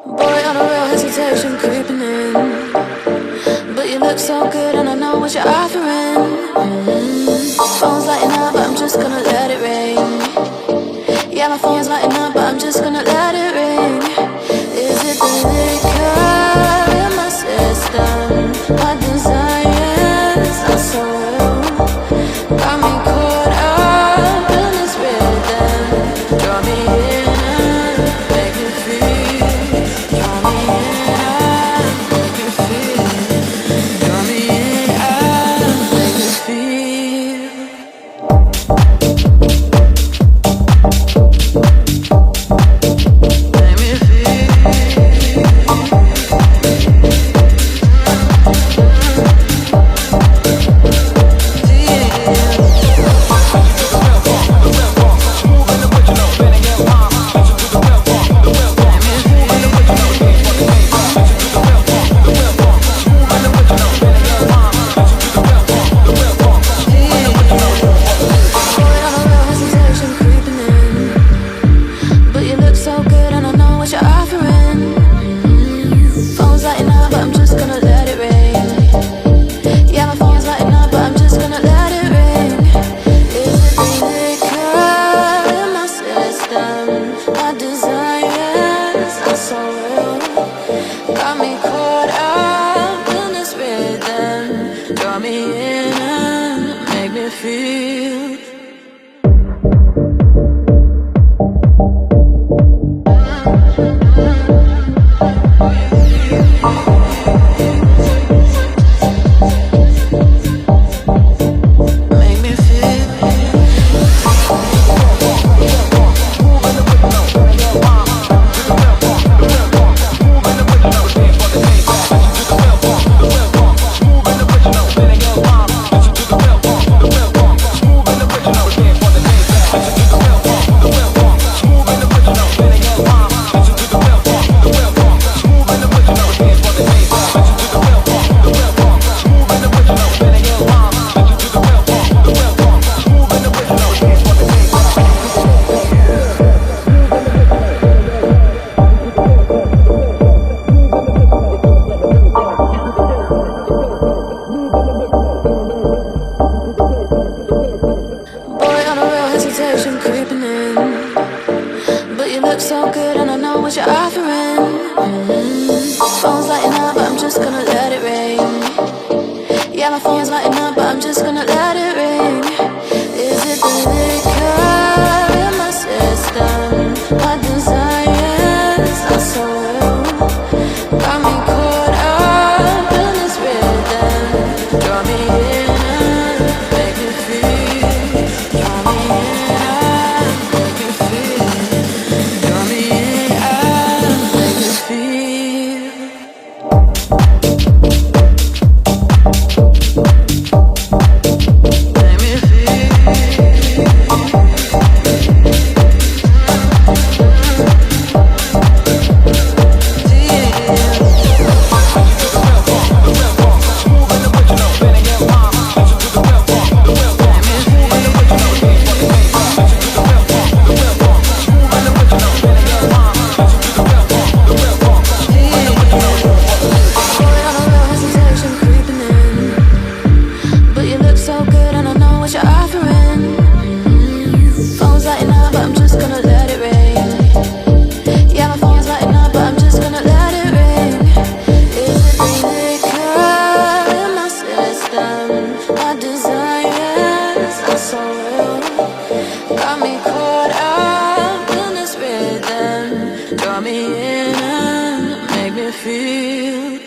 Boy, on a real hesitation creeping in, but you look so good and I know what you're offering. Phone's lighting up, but I'm just gonna let it ring. Yeah, my phone's lighting up, but I'm just gonna let it ring. Is it the liquor in my system? My desires are so real. Got me caught up in this rhythm. Draw me in and make me feel. Draw me in and make me feel. Draw me in and make me feel. Make me feel. Creeping in, but you look so good and I know what you're offering. Phone's lighting up, but I'm just gonna let it ring. Yeah, my phone's lighting up, but I'm just gonna let it ring. Is it the liquor in my system? My desires are so real. Got me caught up in this rhythm. Draw me in and make me feel. Draw me in. Draw me in and make me feel.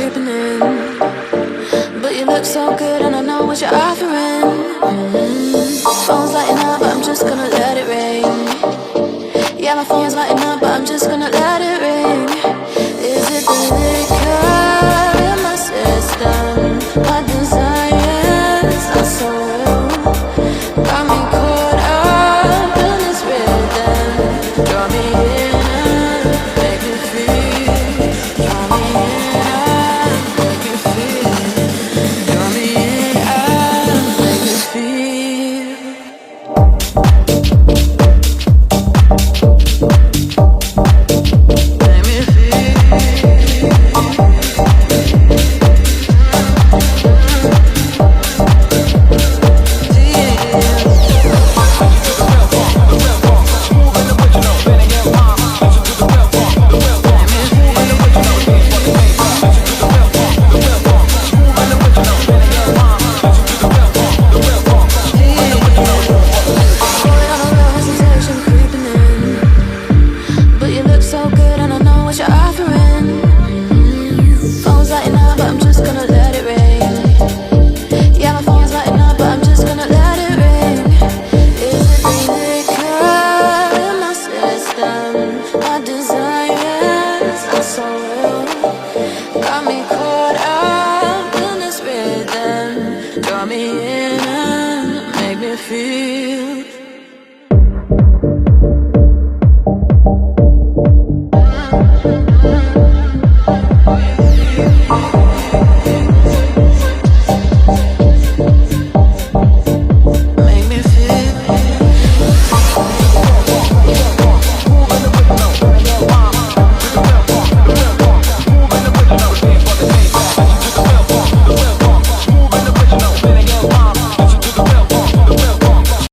creeping in, but you look so good and I know what you're offering. Phone's lighting up, but I'm just gonna let it ring. Yeah, my phone's lighting up, but I'm just gonna let it ring. Is it the liquor in my system? My desires are so real. Got me caught up in this rhythm. Draw me in and make me feel. Draw me in and make me feel. Draw me in and make me feel. Make me my desires are so real. Got me